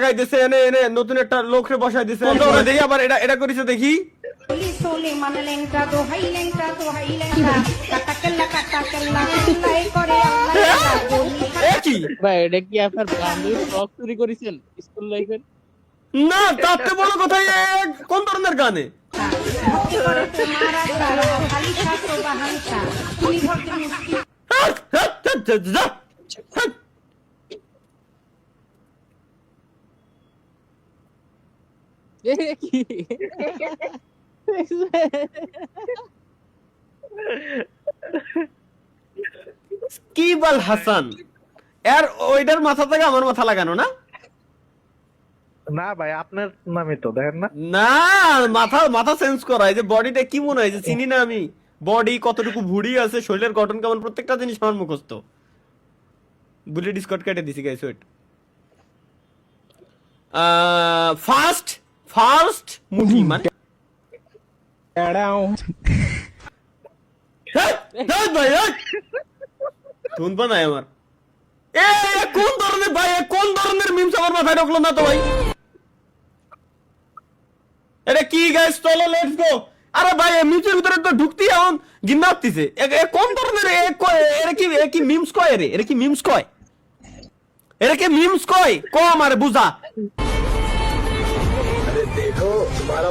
লাগাই দিছে, এনে এনে নতুন একটা লোকরে বসাই দিছে। দেখি আবার এটা করেছে দেখি। কি ভাই এটা কি আপনার বান্ধবী ব্লগ চুরি করেছেন স্কুল লাইফের? না, তাতে বড় কথা কোন ধরনের গানে কি কিবাল হাসান এর ওইটার মাথা থেকে আমার মাথা লাগানো না? না ভাই আপনার নামই তো দেখেন না। না, মাথা মাথা চেঞ্জ করা। এই যে বডিটা কি মনে হয় যে চিনি না আমি? বডি কতটুকু ভুড়ি আছে, শরীরের গঠন কেমন, প্রত্যেকটা জিনিস আমার মুখস্থ। বুলে ডিসকট কেটে দিছি guys, wait. First first movie মানে ভাই শুনবা নাই আমার কোন ধরনের ভাই, কোন ধরনের মিমস আমার মাথায় ঢুকলো না তো ভাই। এটা কি গাইস, চলো লেটস গো। আরে ভাই মিমসের ভিতরে তো ঢুকতেই এখন গিন্না হচ্ছে। কোন ধরনের এরা কি মিমস কয়? এরা কি মিমস কয়? এরা কি মিমস কয়? কম আরে বুঝা। देखो तुम्हारा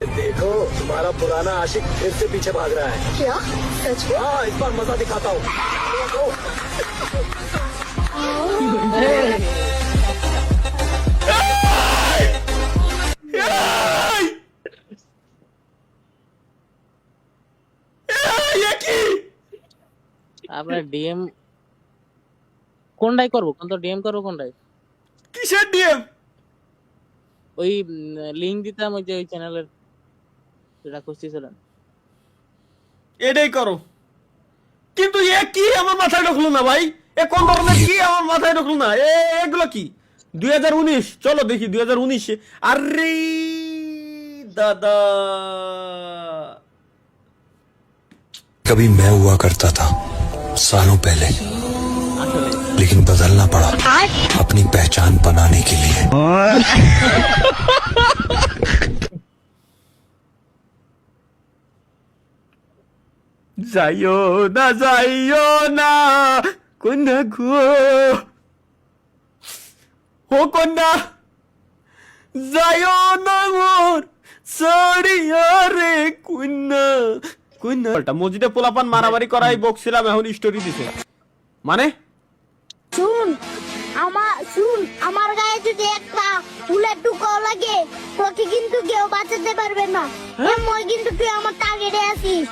देखो तुम्हारा पुराना आशिक फिर से पीछे भाग रहा है। क्या सच में? हाँ, इस बार मजा दिखाता हूँ। আপনার ডিএম কোনটাই করবো? কোন তো ডিএম করবো কোনটাই? কিসের ডিএম? ওই লিংক দিতাম ওই যে ওই চ্যানেলের, যেটা খুঁজতেছিলেন। এটাই করো। কিন্তু কি আমার মাথায় ঢুকলো না ভাই? কোন ধরনের কি আমার মাথায় ঢুকলো না? এগুলো কি 2019? চলো দেখি 2019। আরে দাদা, कभी मैं हुआ करता था सालों पहले, लेकिन बदलना पड़ा अपनी पहचान बनाने के लिए। যাইও না কন্যা গো, ও কন্যা যাইও না মোর সরিয়া রে কন্যা কন্যা। মসজিদে পোলাপান মারামারি করাই বকছিলাম, এখন স্টোরি দিছে মানে। শুন আমার গায়ে যদি একটা ফুলের টুকাও লাগে তোকে কিন্তু কেউ বাঁচাতে পারবে না। মই কিন্তু তুই আমার টার্গেটে আছিস।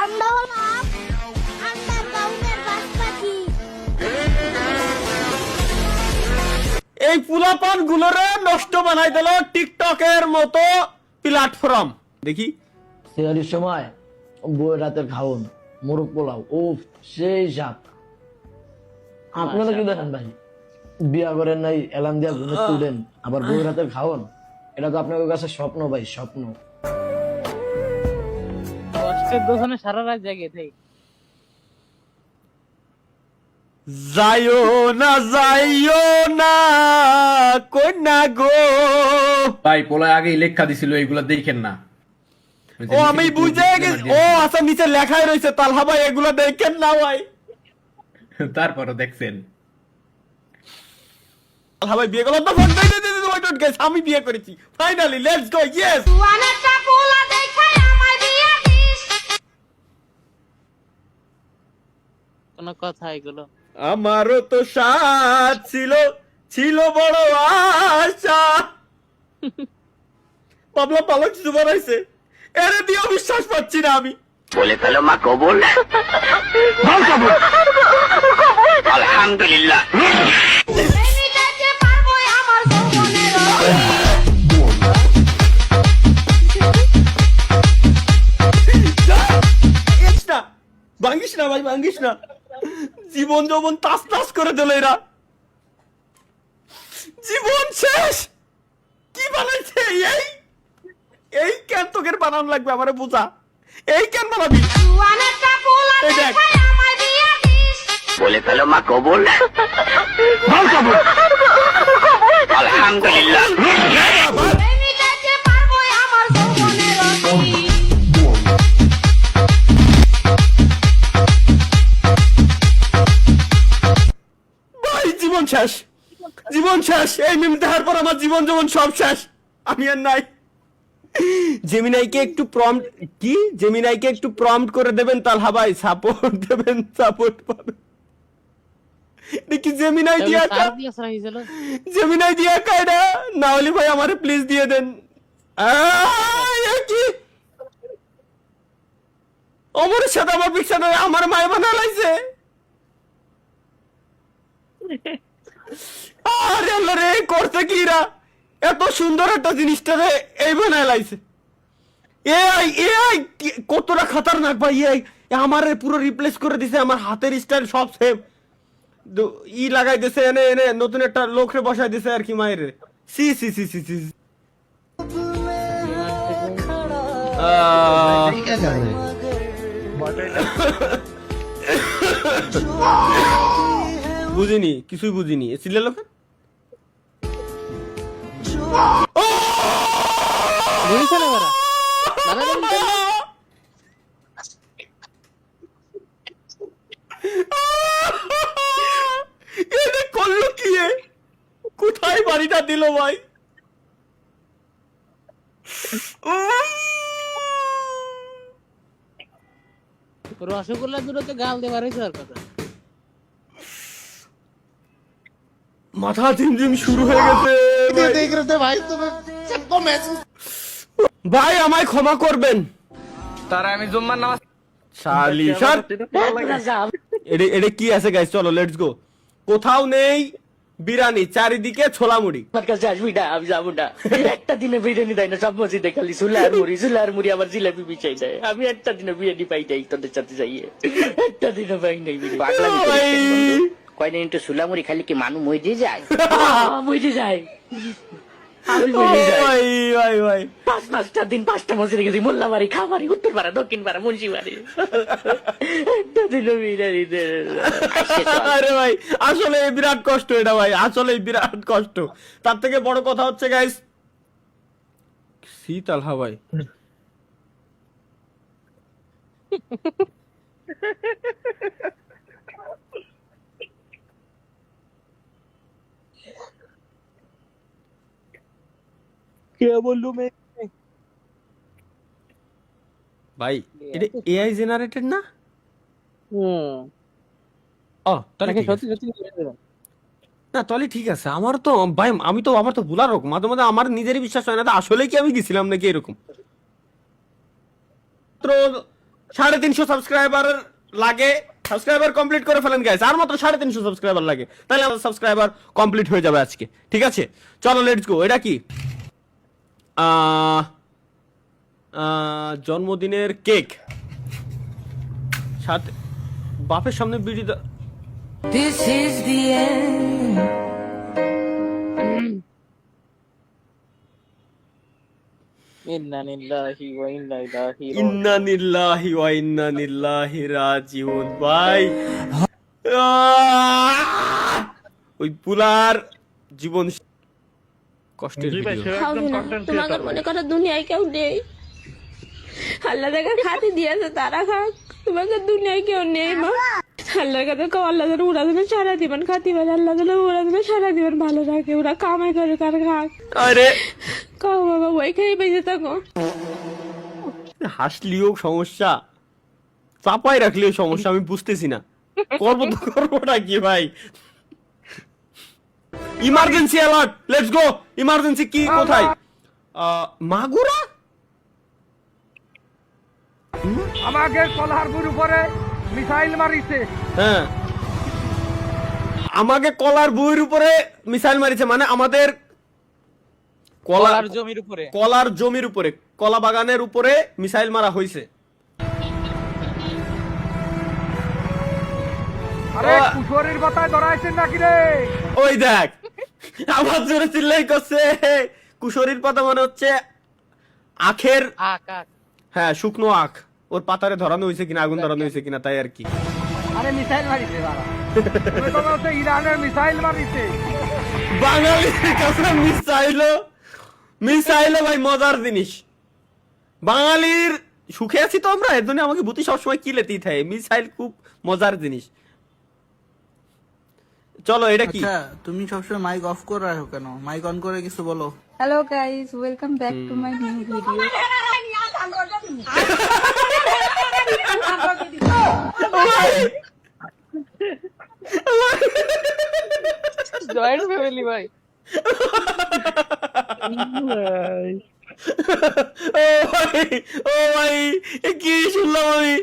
আমরা হলাম আন্ডারগ্রাউন্ডের বাসপাখি। এই পোলাপান গুলোরে নষ্ট বানাই দিল টিকটকের মতো প্ল্যাটফর্ম। দেখি সেহারির সময় বউয়ের রাতের খাওন মোরগ পোলাও, ও সেই স্বাদ। আপনারা কি দেখেন ভাই? বিয়া করেন নাই, এলান দিয়া ঘুমে তুলেন, আবার বউয়ের রাতের খাওন। এটা তো আপনাদের কাছে স্বপ্ন ভাই, স্বপ্ন। কষ্টের দোকানে সারা রাত জাগে থাই। যাইও না কন্যা গো। ভাই পোলায় আগেই লেখা দিছিল, এইগুলা দেখেন না। ও আমি বুঝে গেছি। ও আচ্ছা, নিচে লেখাই রয়েছে তালহা ভাই, এগুলো দেখেন না ভাই। তারপরও দেখছেন তালহা ভাই বিয়ে করলো তো আমি বিয়ে করেছি ফাইনালি। Let's go, yes. কোন কথা এগুলো? আমারও তো সাথ ছিল বড় আশা। পাবলা পালক কিছু বানাইছে, এরে দিয়ে বিশ্বাস পাচ্ছি না আমি। बोले फैलो माँ कबूल अल्हम्दुलिल्लाह। ভাঙ্গিস না ভাই, ভাঙ্গিস না। জীবন যৌবন তাস তাস করে দিল এরা। জীবন শেষ। কি বানাইছে এই কেন তোকের বানানো লাগবে আমারে বোঝা। এই কেন বানাবি এই দেখ বলে ফেলো মা কবুল আলহামদুলিল্লাহ ভাই জীবন শেষ, জীবন শেষ। এই মিম দেখার পর আমার জীবন যেমন সব শেষ, আমি আর নাই। জেমিনাইকে একটু প্রম্পট কি, জেমিনাইকে একটু প্রম্পট করে দেবেন তালহা ভাই, সাপোর্ট দেবেন, সাপোর্ট পাবেন। দেখি জেমিনাই দিয়া জেমিনাই দিয়া কায়দা না হলে ভাই আমারে প্লিজ দিয়ে দেন। কি অমরের সাথে আমার পিছনে আমার মায় বানা লাইছে। আরে আল্লাহ রে, করতে কি রা এত সুন্দর একটা জিনিসটা রে এই বানায় লাইছে। এআই এআই কতটা খতরনাক ভাই। এআই আমারে পুরো রিপ্লেস করে দিছে, আমার হাতের স্টাইল সব সেম ই লাগাই দিছে, এনে এনে নতুন একটা লোকরে বসাই দিছে আর কি মায়ের। সি সি সি সি সি বুঝিনি, কিছুই বুঝিনি। সিলে লোক করলো কি, কোথায় বাড়িটা দিল ভাই? রসগোল্লা দুটোতে গাল দেবার হয়েছে আর কথা। মাথা ঝিমঝিম শুরু হয়ে গেছে ভাই, আমায় ক্ষমা করবেন। তারা আমি জুম্মার নামাজ শালি স্যার এটা কি আছে গাইস, চলো লেটস গো। কোথাও নেই বিরিয়ানি, চারিদিকে ছোলা মুড়ি। আমার কাছে আসবি না, আমি যাবো না। একটা দিনে বিরিয়ানি দেয় না, সব মসজিদে খালি সুলার মুড়ি আবার জিলাপি বিছাই দেয়। আমি একটা দিনে বিরিয়ানি পাই নাই তোদের সাথে যাইয়ে, একটা দিনে পাই নাই বিরিয়ানি। কয়দিন একটু সুলামুড়ি খালি কি মানুষ মইতে যায়? মইতে যায়, আমি ও ভাই ভাই ভাই, পাঁচটা দিন 5টা মসজিদে গেছি, মোল্লাবাড়ি, খাবাড়ি, উত্তরপাড়া, দক্ষিণপাড়া, মুন্সিবাড়ি। একটা দিনে বিরিয়ানি দেয় না। আরে ভাই আসলে বিরাট কষ্ট এটা ভাই, আসলে বিরাট কষ্ট। তার থেকে বড় কথা হচ্ছে গাইস, শীতল হাওয়াই কে বললু মে ভাই, এটা এআই জেনারেটেড না? ও তাহলে ঠিক আছে। না তাহলে ঠিক আছে। আমার তো ভাই, আমি তো আমার তো ভুলার রকম মাঝে মাঝে আমার নিজেরই বিশ্বাস হয় না আসলে কি আমি গেছিলাম নাকি এরকম। 350 সাবস্ক্রাইবার লাগে, সাবস্ক্রাইবার কমপ্লিট করে ফেলেন গাইস। আর মাত্র 350 সাবস্ক্রাইবার লাগে, তাহলে আমার সাবস্ক্রাইবার কমপ্লিট হয়ে যাবে আজকে। ঠিক আছে চলো লেটস গো। এটা কি জন্মদিনের কেক, সাথে বাপের সামনে বিড়ি। This is the end. ইন্না লিল্লাহি ওয়া ইন্না ইলাইহি ইন্না লিল্লাহি ওয়া ইন্না ইলাইহি রাজিউন। ভাই ওই পুলার জীবন কষ্টের ভিডিও। তোমাকে মনে করো দুনিয়ায় কেউ নেই, আল্লাহ দেখা খাতে দিয়েছে তারা খাক, তোমাকে দুনিয়ায় কেউ নেই মা। আল্লাহর কাছে কও আল্লাহ যেন ওরা যেন সারা জীবন খাতি পারে, আল্লাহ যেন ওরা যেন সারা জীবন ভালো রাখে, ওরা কামাই করে তার খাক। আরে কও বাবা ওই খেয়ে বেঁচে থাকো। হাসলিও সমস্যা, চাপাই রাখলেও সমস্যা, আমি বুঝতেছি না করবো তো করবোটা কি ভাই। Emergency alert, let's go. Emergency কি কোথায়? মাগুরা আমাকে কলারপুর উপরে মিসাইল মারিছে। হ্যাঁ আমাকে কলার বইয়ের উপরে মিসাইল মারিছে, মানে আমাদের কলার জমির উপরে, কলার জমির উপরে, কলা বাগানের উপরে মিসাইল মারা হয়েছে। আরে কুশোরের কথায় ধরাইছেন নাকি রে? ওই দেখ আবার জোরে চিল্লাই করছে। কুশোরীর পাতা মানে হচ্ছে আখের, আখ আখ, হ্যাঁ শুকনো আখ, ওর পাতারে ধরানো হয়েছে কিনা, আগুন ধরানো হয়েছে কিনা, তাই আর কি। আরে মিসাইল মারিছে বাবা তুমি তো বলছো ইরানের মিসাইল মারিছে বাঙালির কাছে মিসাইল ভাই মজার জিনিস। বাঙালির সুখে আছি তো আমরা, এর জন্য আমাকে বুদ্ধি সবসময় কিলেতেই থাকে। মিসাইল খুব মজার জিনিস। চলো এটা কি? তুমি সবসময় মাইক অফ করে রাখো কেন? মাইক অন করে কিছু বলো। Hello guys, welcome back to my new video. Joint family ভাই। ও ভাই এ কি শুনলাম আমি?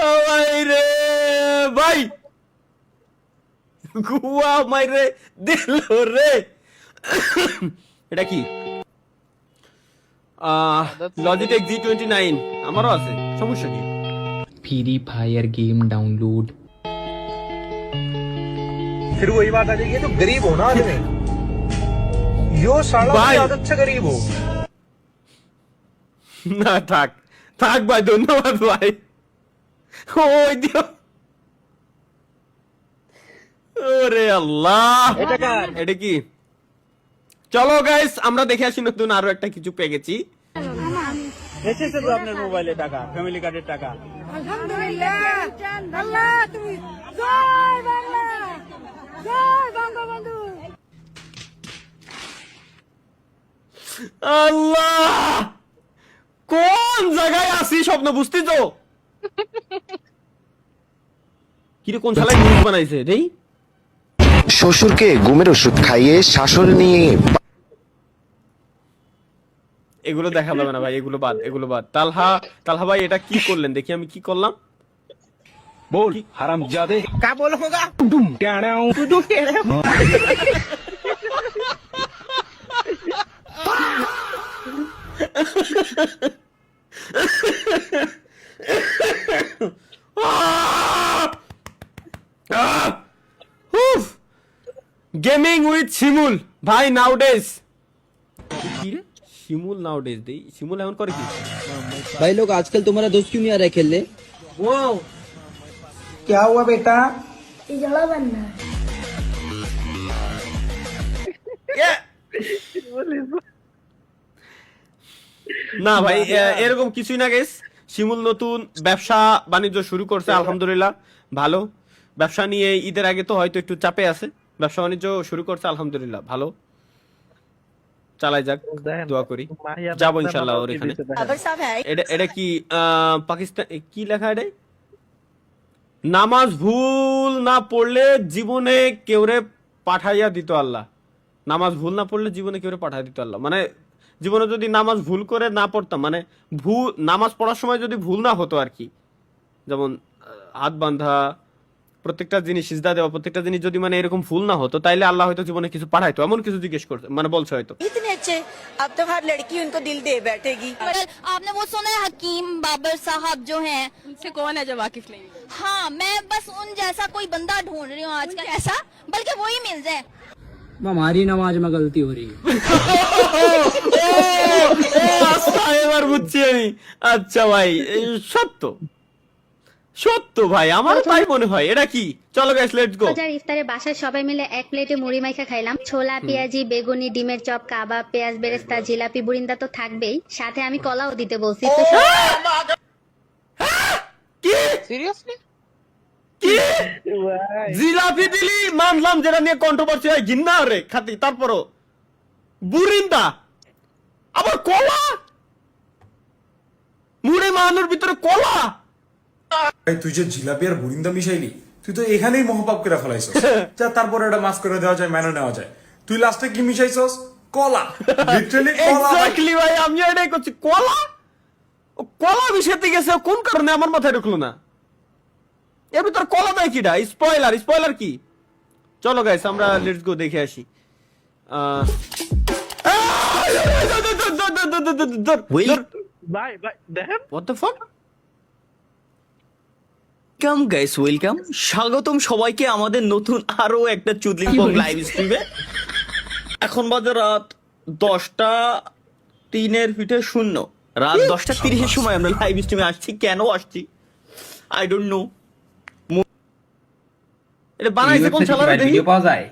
ও ভাই রে ভাই, গুয়া মাইরে দিল রে। এটা কি? লজিটেক G29 আমারও আছে, সমস্যা কি? Free fire game download. फिर वही बात आ जाएगी, ये जो गरीब हो ना आदमी, यो साला भाई। की आदत से गरीब हो। না থাক থাক ভাই, ধন্যবাদ ভাই। ওই দিও, ওরে আল্লাহ, এটা কি? চলো গাইস আমরা দেখে আসি নতুন আরো একটা কিছু পেয়ে গেছি। এসেছে তো আপনার মোবাইলে টাকা, ফ্যামিলি কার্ডের টাকা। আলহামদুলিল্লাহ, আল্লাহ তুমি জয় বাংলা, জয় বঙ্গবন্ধু। আল্লাহ, কোন জায়গায় আছি স্বপ্ন বুঝতে তো? কিরে কোন শালায় নিউজ বানাইছে রে? শ্বশুরকে ঘুমের ওষুধ খাইয়ে শাশুড়ি নিয়ে এগুলো দেখা যাবে না ভাই, এগুলো বাদ। তালহা ভাই এটা কি করলেন দেখি, আমি কি করলাম? बोल हरामजादे क्या बोल होगा? डुम टेढ़ाऊ डुम टेढ़ाऊ। গেমিং উইথ শিমুল ভাই নাউডেজ। কি রে শিমুল নাউডেজ দেই? শিমুল এখন করে কি? भाई लोग आजकल तुम्हारा दोस्त क्यों नहीं आ रहा है खेलने? वो क्या हुआ बेटा? জলা বান্না না ভাই এরকম কিছুই না গাইস। শিমুল নতুন ব্যবসা বাণিজ্য শুরু করছে, আলহামদুলিল্লাহ ভালো। ব্যবসা নিয়ে ঈদের আগে তো হয়তো একটু চাপে আছে, ব্যবসা বাণিজ্য শুরু করছে আলহামদুলিল্লাহ ভালো। চালাই যাক, দোয়া করি, যাবো ইনশাল্লাহ ওর এখানে। এটা কি পাকিস্তান কি লেখা? এটা নামাজ ভুল না পড়লে জীবনে কেউরে পাঠাইয়া দিত আল্লাহ। নামাজ ভুল না পড়লে জীবনে কেউরে পাঠাইয়া দিত আল্লাহ, মানে জীবনে যদি নামাজ ভুল করে না পড়তাম, মানে নামাজ পড়ার সময় যদি ভুল না হতো আর কি, যেমন হাত বাঁধা, প্রত্যেকটা জিনিস সিজদা দেওয়া, প্রত্যেকটা জিনিস যদি মানে এরকম ভুল না হতো, তাইলে আল্লাহ হয়তো জীবনে কিছু পাঠাইতো, এমন কিছু জিজ্ঞেস করতে মানে বলছে হয়তো। इतने अच्छे, अब तो हर लड़की उनको दिल दे बैठेगी। आपने वो सुना है हकीम बाबर साहब जो हैं? उनसे कौन है जो वाकिफ नहीं? हाँ, मैं बस उन जैसा कोई बंदा ढूंढ रही हूँ आजकल, ऐसा बल्कि वही मिल जाए। हमारी नमाज में गलती हो रही है। এবার বুঝছি আমি। আচ্ছা ভাই সত্য ভাই, আমার তাই মনে হয়। এটা কি? চলো গাইস লেটস গো। ইফতারে বাসায় সবাই মিলে এক প্লেটে মুড়ি মাইখা খাইলাম। ছোলা, পেঁয়াজি, বেগুনি, ডিমের চপ, কাবাব, পেঁয়াজ বেরেস্তা, জিলাপি, বুরিন্দা তো থাকবেই, সাথে আমি কলাও দিতে বলছি। তো কি সিরিয়াসলি কি জিলাপি দিলি মানলাম, যেটা নিয়ে কন্ট্রোভার্সি হয় ঘিন্না রে খাতি, তারপরও বুরিন্দা আবার কলা, মুড়ি মাহানোর ভিতরে কলা। তুই যে জিলাপি আর বুরিন্দা মিশাইলি, তুই তো এখানেই মহাপাপ করে ফেলাইছস। যা তারপরে এটা মাফ করে দেওয়া যায়, মেনে নেওয়া যায়। তুই লাস্টে কি মিশাইছস? কলা, লিটারালি কলা। এক্স্যাক্টলি ভাই, আমি এটাই করছি। কলা মিশাতে গেছে কোন কারণে আমার মাথায় ঢুকলো না। এর ভিতর কলা দেয় কিটা? স্পয়লার কি? চলো গাইস আমরা লেটস গো দেখে আসি। ভাই ভাই দেখেন What the fuck? Welcome guys, welcome, স্বাগতম সবাইকে আমাদের নতুন আরো একটা চুদলিং পং লাইভ স্ট্রিমে। এখন বাজে রাত 10:03 রাত 10:30 সময় আমরা লাইভ স্ট্রিমে আসছি। কেন আসছি আই ডোন্ট নো। এটা বানাইছে কোন শালারে দেখি? ভিডিও পাওয়া যায়?